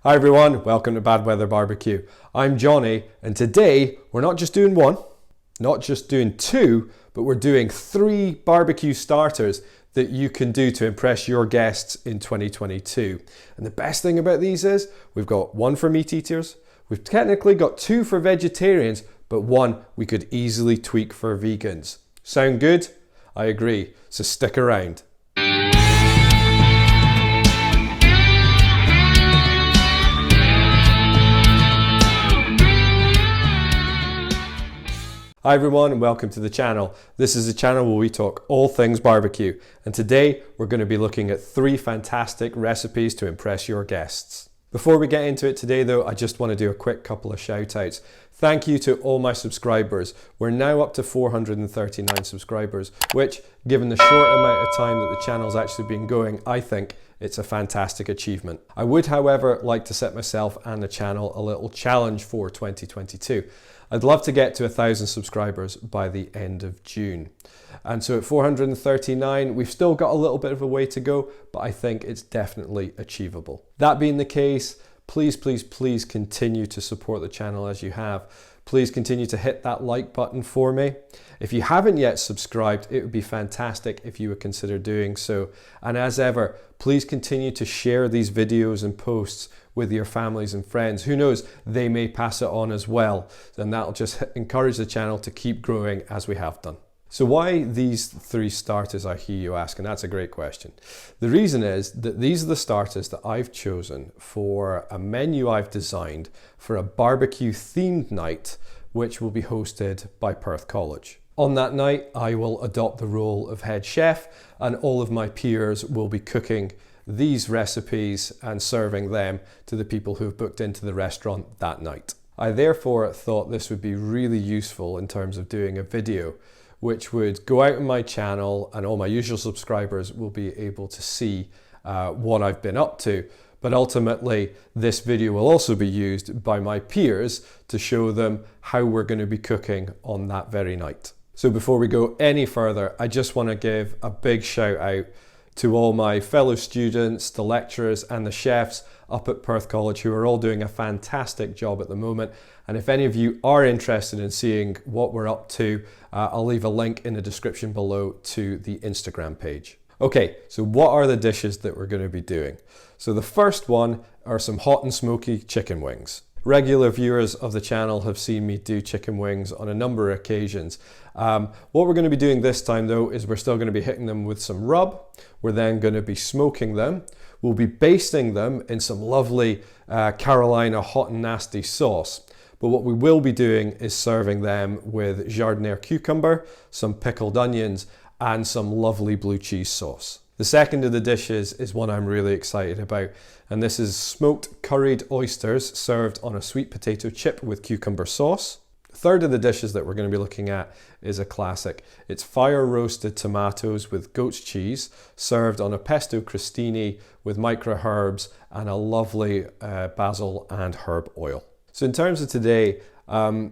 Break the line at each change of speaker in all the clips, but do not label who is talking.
Hi everyone, welcome to Bad Weather Barbecue. I'm Johnny, and today we're not just doing one, not just doing two, but we're doing 3 barbecue starters that you can do to impress your guests in 2022. And the best thing about these is we've got 1 for meat eaters, we've technically got 2 for vegetarians, but 1 we could easily tweak for vegans. Sound good? I agree, so stick around. Hi everyone and welcome to the channel. This is a channel where we talk all things barbecue, and today we're going to be looking at 3 fantastic recipes to impress your guests. Before we get into it today though, I just want to do a quick couple of shout outs. Thank you to all my subscribers. We're now up to 439 subscribers, which given the short amount of time that the channel's actually been going, I think it's a fantastic achievement. I would however like to set myself and the channel a little challenge for 2022. I'd love to get to 1,000 subscribers by the end of June. And so at 439, we've still got a little bit of a way to go, but I think it's definitely achievable. That being the case, please continue to support the channel as you have. Please continue to hit that like button for me. If you haven't yet subscribed, it would be fantastic if you would consider doing so. And as ever, please continue to share these videos and posts with your families and friends. Who knows, they may pass it on as well. And that'll just encourage the channel to keep growing as we have done. So why these 3 starters, I hear you ask, and that's a great question. The reason is that these are the starters that I've chosen for a menu I've designed for a barbecue themed night, which will be hosted by Perth College. On that night, I will adopt the role of head chef, and all of my peers will be cooking these recipes and serving them to the people who've booked into the restaurant that night. I therefore thought this would be really useful in terms of doing a video which would go out on my channel, and all my usual subscribers will be able to see what I've been up to. But ultimately, this video will also be used by my peers to show them how we're going to be cooking on that very night. So before we go any further, I just want to give a big shout out to all my fellow students, the lecturers and the chefs up at Perth College who are all doing a fantastic job at the moment. And if any of you are interested in seeing what we're up to, I'll leave a link in the description below to the Instagram page. Okay, so what are the dishes that we're going to be doing? So the first one are some hot and smoky chicken wings. Regular viewers of the channel have seen me do chicken wings on a number of occasions. What we're going to be doing this time though is we're still going to be hitting them with some rub. We're then going to be smoking them. We'll be basting them in some lovely Carolina hot and nasty sauce. But what we will be doing is serving them with giardiniera cucumber, some pickled onions, and some lovely blue cheese sauce. The second of the dishes is one I'm really excited about, and this is smoked curried oysters served on a sweet potato chip with cucumber sauce. The third of the dishes that we're going to be looking at is a classic. It's fire roasted tomatoes with goat's cheese served on a pesto crostini with micro herbs and a lovely basil and herb oil. So in terms of today,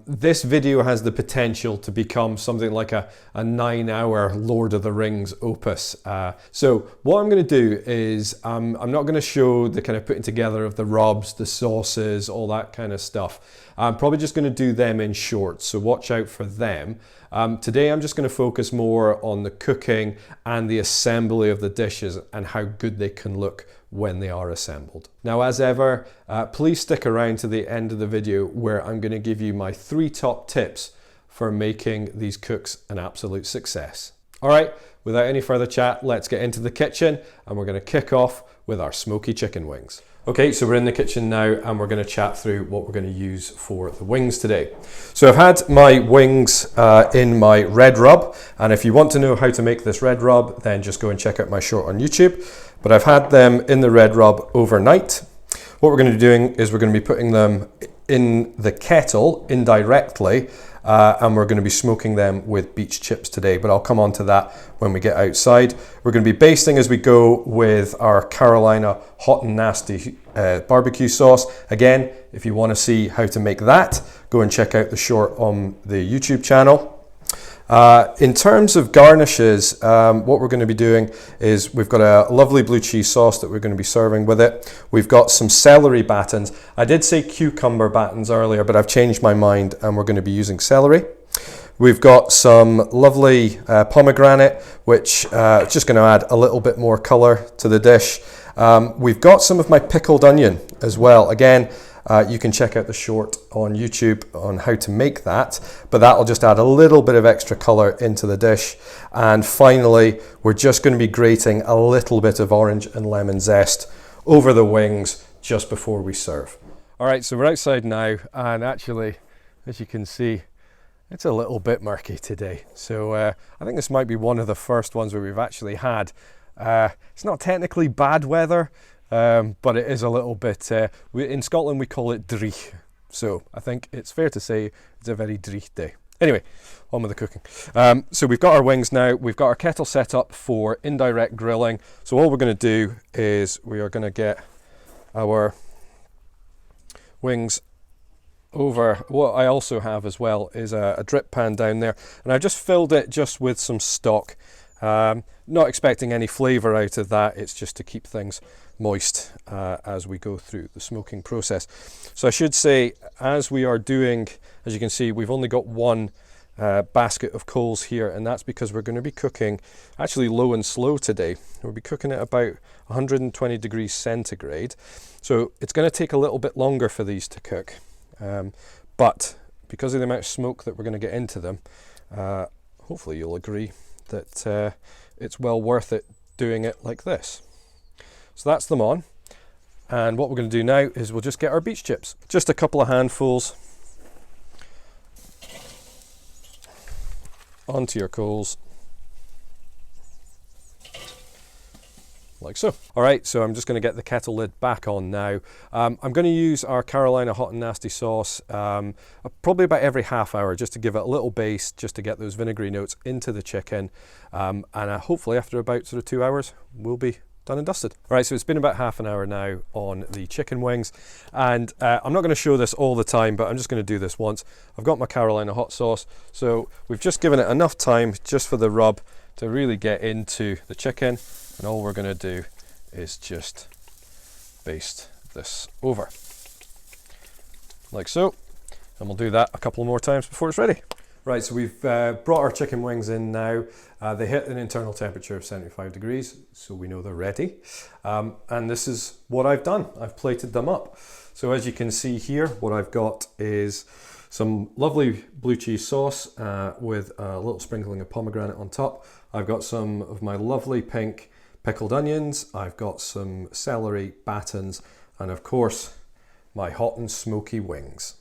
this video has the potential to become something like a 9-hour Lord of the Rings opus. So what I'm going to do is I'm not going to show the kind of putting together of the rubs, the sauces, all that kind of stuff. I'm probably just going to do them in shorts, so watch out for them. Today I'm just going to focus more on the cooking and the assembly of the dishes and how good they can look when they are assembled. Now as ever, please stick around to the end of the video where I'm going to give you my 3 top tips for making these cooks an absolute success. Alright, without any further chat, let's get into the kitchen and we're going to kick off with our smoky chicken wings. Okay, so we're in the kitchen now and we're going to chat through what we're going to use for the wings today. So I've had my wings in my red rub, and if you want to know how to make this red rub, then just go and check out my short on YouTube. But I've had them in the red rub overnight. What we're going to be doing is we're going to be putting them in the kettle indirectly, and we're going to be smoking them with beach chips today, but I'll come on to that when we get outside. We're going to be basting as we go with our Carolina hot and nasty barbecue sauce. Again, if you want to see how to make that, go and check out the short on the YouTube channel. In terms of garnishes, what we're going to be doing is we've got a lovely blue cheese sauce that we're going to be serving with it. We've got some celery battens. I did say cucumber battens earlier, but I've changed my mind and we're going to be using celery. We've got some lovely pomegranate, which is just going to add a little bit more colour to the dish. We've got some of my pickled onion as well. Again, you can check out the short on YouTube on how to make that, but that'll just add a little bit of extra colour into the dish. And finally, we're just going to be grating a little bit of orange and lemon zest over the wings just before we serve. All right, so we're outside now, and actually, as you can see, it's a little bit murky today. So I think this might be one of the first ones where we've actually had, it's not technically bad weather, but it is a little bit, in Scotland we call it dreich. So I think it's fair to say it's a very dreich day. Anyway, on with the cooking. So we've got our wings now. We've got our kettle set up for indirect grilling. So all we're going to do is we are going to get our wings over. What I also have as well is a drip pan down there, and I just filled it just with some stock. Not expecting any flavour out of that, it's just to keep things moist as we go through the smoking process. So I should say, as we are doing, as you can see, we've only got one basket of coals here, and that's because we're going to be cooking actually low and slow today. We'll be cooking at about 120 degrees centigrade, so it's going to take a little bit longer for these to cook, but because of the amount of smoke that we're going to get into them, hopefully you'll agree that it's well worth it doing it like this. So that's them on, and what we're going to do now is we'll just get our beach chips, just a couple of handfuls onto your coals, like so. All right, so I'm just going to get the kettle lid back on now. I'm going to use our Carolina hot and nasty sauce probably about every half hour, just to give it a little base, just to get those vinegary notes into the chicken, and hopefully after about sort of 2 hours we'll be done and dusted. All right, so it's been about half an hour now on the chicken wings, and I'm not going to show this all the time, but I'm just going to do this once. I've got my Carolina hot sauce, so we've just given it enough time just for the rub to really get into the chicken, and all we're going to do is just baste this over like so, and we'll do that a couple more times before it's ready. Right, so we've brought our chicken wings in now. They hit an internal temperature of 75 degrees, so we know they're ready. And this is what I've done. I've plated them up. So as you can see here, what I've got is some lovely blue cheese sauce with a little sprinkling of pomegranate on top. I've got some of my lovely pink pickled onions. I've got some celery battens, and of course, my hot and smoky wings.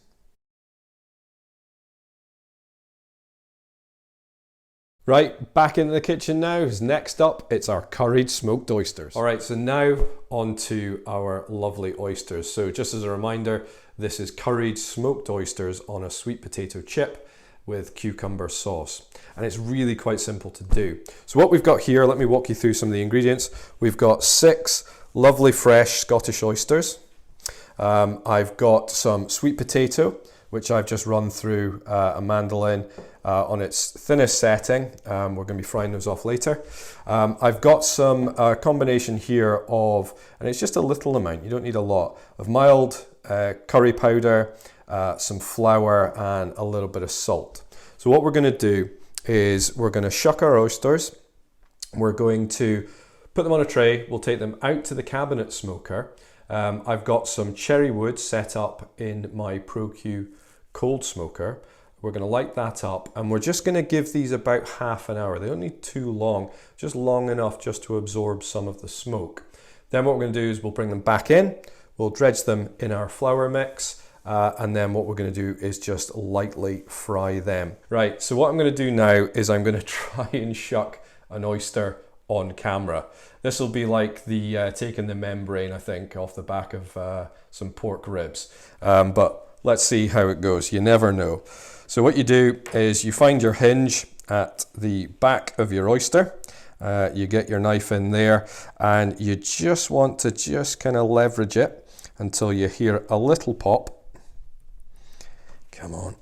Right, back into the kitchen now. Next up, it's our curried smoked oysters. All right, so now on to our lovely oysters. So just as a reminder, this is curried smoked oysters on a sweet potato chip with cucumber sauce. And it's really quite simple to do. So what we've got here, let me walk you through some of the ingredients. We've got 6 lovely fresh Scottish oysters. I've got some sweet potato, which I've just run through a mandolin on its thinnest setting. We're going to be frying those off later. I've got some combination here of, and it's just a little amount, you don't need a lot, of mild curry powder, some flour, and a little bit of salt. So what we're going to do is we're going to shuck our oysters. We're going to put them on a tray. We'll take them out to the cabinet smoker. I've got some cherry wood set up in my ProQ cold smoker. We're going to light that up, and we're just going to give these about half an hour. They don't need too long, just long enough just to absorb some of the smoke. Then what we're going to do is we'll bring them back in, we'll dredge them in our flour mix, and then what we're going to do is just lightly fry them. Right, so what I'm going to do now is I'm going to try and shuck an oyster on camera. This will be like the taking the membrane, I think, off the back of some pork ribs. But let's see how it goes. You never know. So what you do is you find your hinge at the back of your oyster. You get your knife in there, and you just want to just kind of leverage it until you hear a little pop. Come on.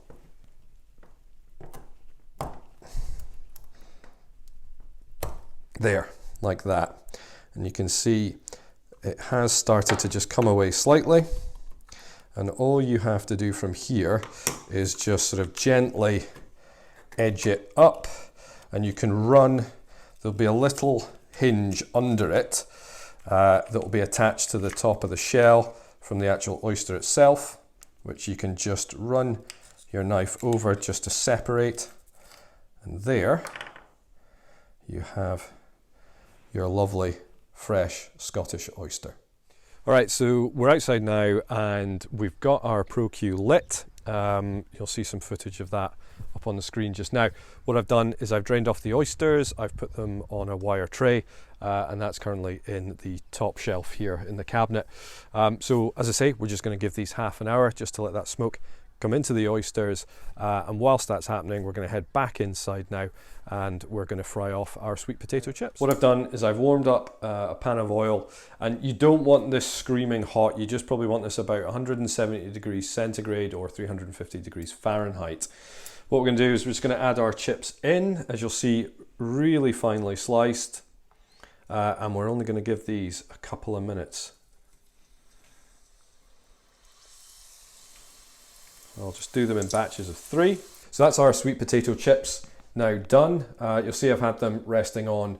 There, like that. And you can see it has started to just come away slightly. And all you have to do from here is just sort of gently edge it up, and you can run, there'll be a little hinge under it that will be attached to the top of the shell from the actual oyster itself, which you can just run your knife over just to separate. And there you have your lovely fresh Scottish oyster. All right, so we're outside now and we've got our ProQ lit. You'll see some footage of that up on the screen just now. What I've done is I've drained off the oysters, I've put them on a wire tray, and that's currently in the top shelf here in the cabinet. So as I say, we're just going to give these half an hour just to let that smoke come into the oysters, and whilst that's happening, we're going to head back inside now and we're going to fry off our sweet potato chips. What I've done is I've warmed up a pan of oil, and you don't want this screaming hot, you just probably want this about 170 degrees centigrade or 350 degrees Fahrenheit. What we're going to do is we're just going to add our chips in, as you'll see, really finely sliced, and we're only going to give these a couple of minutes. I'll just do them in batches of 3. So that's our sweet potato chips now done. You'll see I've had them resting on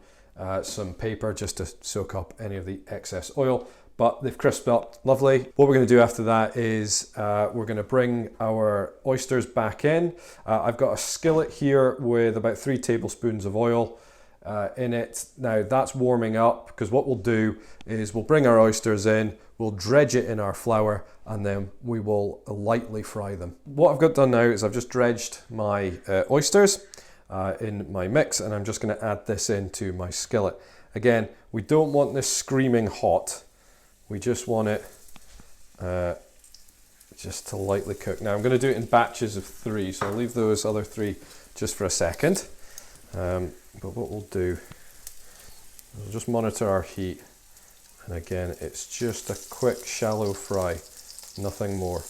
some paper just to soak up any of the excess oil, but they've crisped up lovely. What we're going to do after that is we're going to bring our oysters back in. I've got a skillet here with about 3 tablespoons of oil in it. Now that's warming up, because what we'll do is we'll bring our oysters in, we'll dredge it in our flour, and then we will lightly fry them. What I've got done now is I've just dredged my oysters in my mix, and I'm just going to add this into my skillet. Again, we don't want this screaming hot, we just want it just to lightly cook. Now I'm going to do it in batches of 3, so I'll leave those other 3 just for a second. But what we'll do, we'll just monitor our heat, and again, it's just a quick shallow fry, nothing more.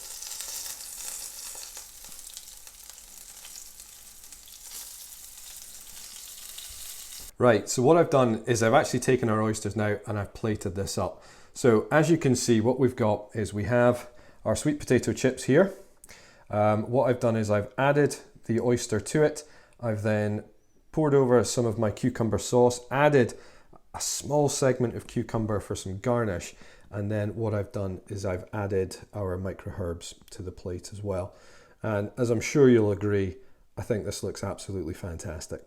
Right, so what I've done is I've actually taken our oysters now and I've plated this up. So as you can see, what we've got is we have our sweet potato chips here. What I've done is I've added the oyster to it. I've then poured over some of my cucumber sauce, added a small segment of cucumber for some garnish, and then what I've done is I've added our micro herbs to the plate as well. And as I'm sure you'll agree, I think this looks absolutely fantastic.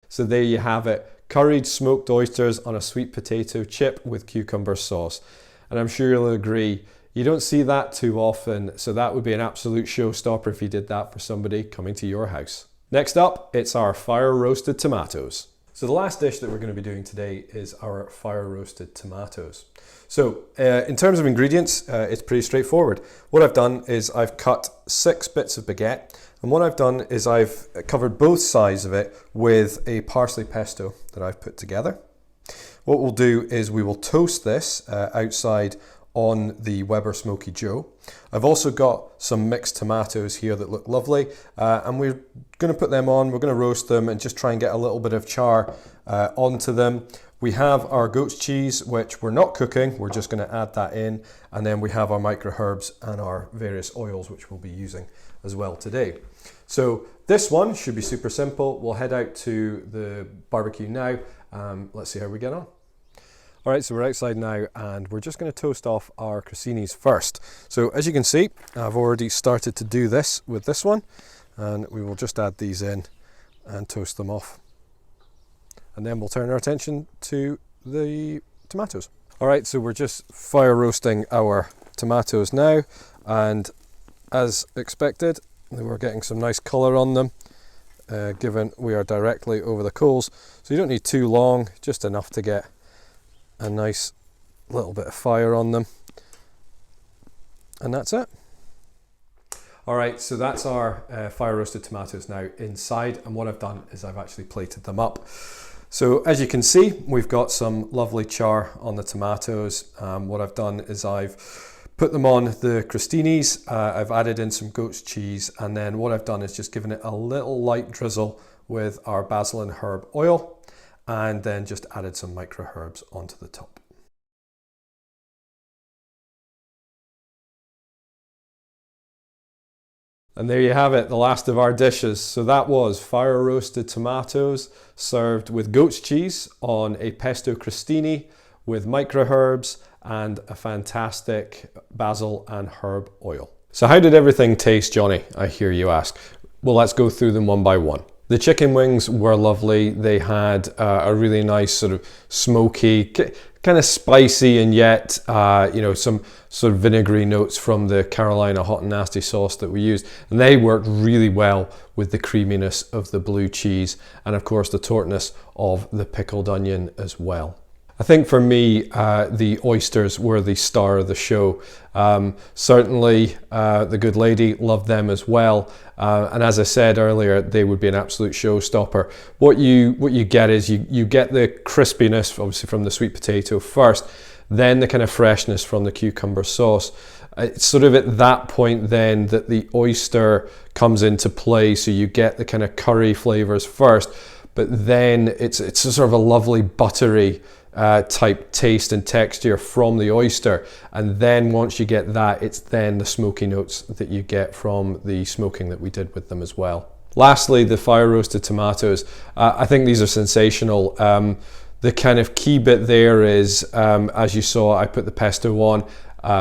So there you have it, curried smoked oysters on a sweet potato chip with cucumber sauce. And I'm sure you'll agree, you don't see that too often, so that would be an absolute showstopper if you did that for somebody coming to your house. Next up, it's our fire roasted tomatoes. So the last dish that we're going to be doing today is our fire roasted tomatoes. So in terms of ingredients, it's pretty straightforward. What I've done is I've cut 6 bits of baguette, and what I've done is I've covered both sides of it with a parsley pesto that I've put together. What we'll do is we will toast this outside on the Weber Smoky Joe. I've also got some mixed tomatoes here that look lovely, and we're going to put them on, we're going to roast them and just try and get a little bit of char onto them. We have our goat's cheese, which we're not cooking, we're just going to add that in, and then we have our micro herbs and our various oils which we'll be using as well today. So this one should be super simple. We'll head out to the barbecue now. Let's see how we get on. All right, so we're outside now and we're just going to toast off our crossinis first. So as you can see, I've already started to do this with this one, and we will just add these in and toast them off. And then we'll turn our attention to the tomatoes. All right, so we're just fire roasting our tomatoes now, and as expected, we're getting some nice colour on them, given we are directly over the coals. So you don't need too long, just enough to get a nice little bit of fire on them, and that's it. All right, so that's our fire roasted tomatoes now inside, and what I've done is I've actually plated them up. So as you can see, we've got some lovely char on the tomatoes. What I've done is I've Put them on the crostinis. I've added in some goat's cheese, and then what I've done is just given it a little light drizzle with our basil and herb oil, and then just added some micro herbs onto the top. And there you have it, the last of our dishes. So that was fire roasted tomatoes served with goat's cheese on a pesto crostini with micro herbs and a fantastic basil and herb oil. So how did everything taste, Johnny? I hear you ask. Well, let's go through them one by one. The chicken wings were lovely. They had a really nice sort of smoky, kind of spicy, and yet some sort of vinegary notes from the Carolina hot and nasty sauce that we used, and they worked really well with the creaminess of the blue cheese and of course the tartness of the pickled onion as well. I think for me, the oysters were the star of the show. Certainly, the good lady loved them as well. And as I said earlier, they would be an absolute showstopper. What you get is you get the crispiness, obviously from the sweet potato first, then the kind of freshness from the cucumber sauce. It's sort of at that point then that the oyster comes into play. So you get the kind of curry flavors first, but then it's a sort of a lovely buttery type taste and texture from the oyster, and then once you get that, it's then the smoky notes that you get from the smoking that we did with them as well. Lastly, the fire roasted tomatoes. I think these are sensational. The kind of key bit there is, as you saw, I put the pesto on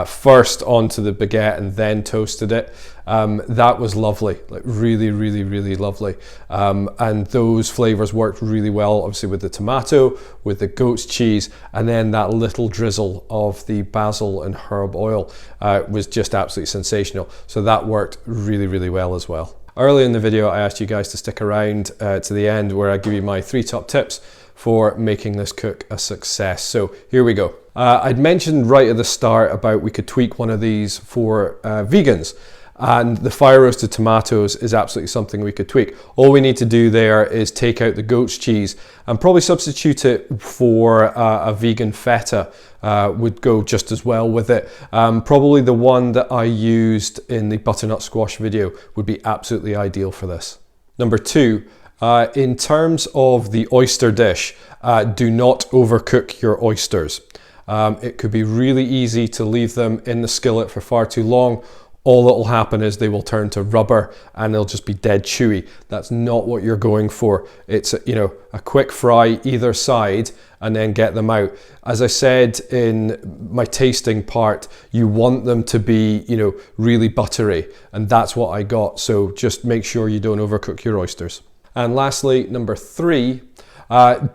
first onto the baguette and then toasted it. That was lovely, like really, really, really lovely. And those flavors worked really well, obviously with the tomato, with the goat's cheese, and then that little drizzle of the basil and herb oil was just absolutely sensational. So that worked really, really well as well. Earlier in the video, I asked you guys to stick around to the end where I give you my 3 top tips for making this cook a success. So here we go. I'd mentioned right at the start about we could tweak one of these for vegans, and the fire roasted tomatoes is absolutely something we could tweak. All we need to do there is take out the goat's cheese and probably substitute it for a vegan feta. Would go just as well with it. Probably the one that I used in the butternut squash video would be absolutely ideal for this. Number 2, in terms of the oyster dish, do not overcook your oysters. It could be really easy to leave them in the skillet for far too long. All that will happen is they will turn to rubber and they'll just be dead chewy. That's not what you're going for. It's a quick fry either side and then get them out. As I said in my tasting part, you want them to be really buttery, and that's what I got. So just make sure you don't overcook your oysters. And lastly, number 3,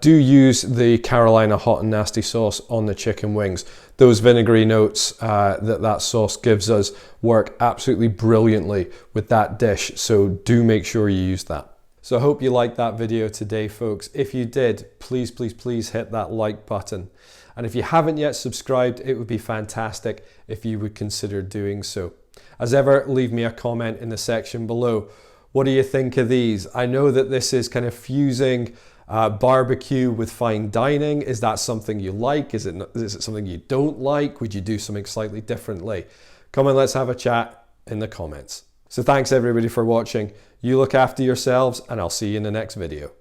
do use the Carolina hot and nasty sauce on the chicken wings. Those vinegary notes that sauce gives us work absolutely brilliantly with that dish, so do make sure you use that. So I hope you liked that video today, folks. If you did, please, please, please hit that like button. And if you haven't yet subscribed, it would be fantastic if you would consider doing so. As ever, leave me a comment in the section below. What do you think of these? I know that this is kind of fusing barbecue with fine dining. Is that something you like? Is it something you don't like? Would you do something slightly differently? Come on, let's have a chat in the comments. So thanks everybody for watching. You look after yourselves, and I'll see you in the next video.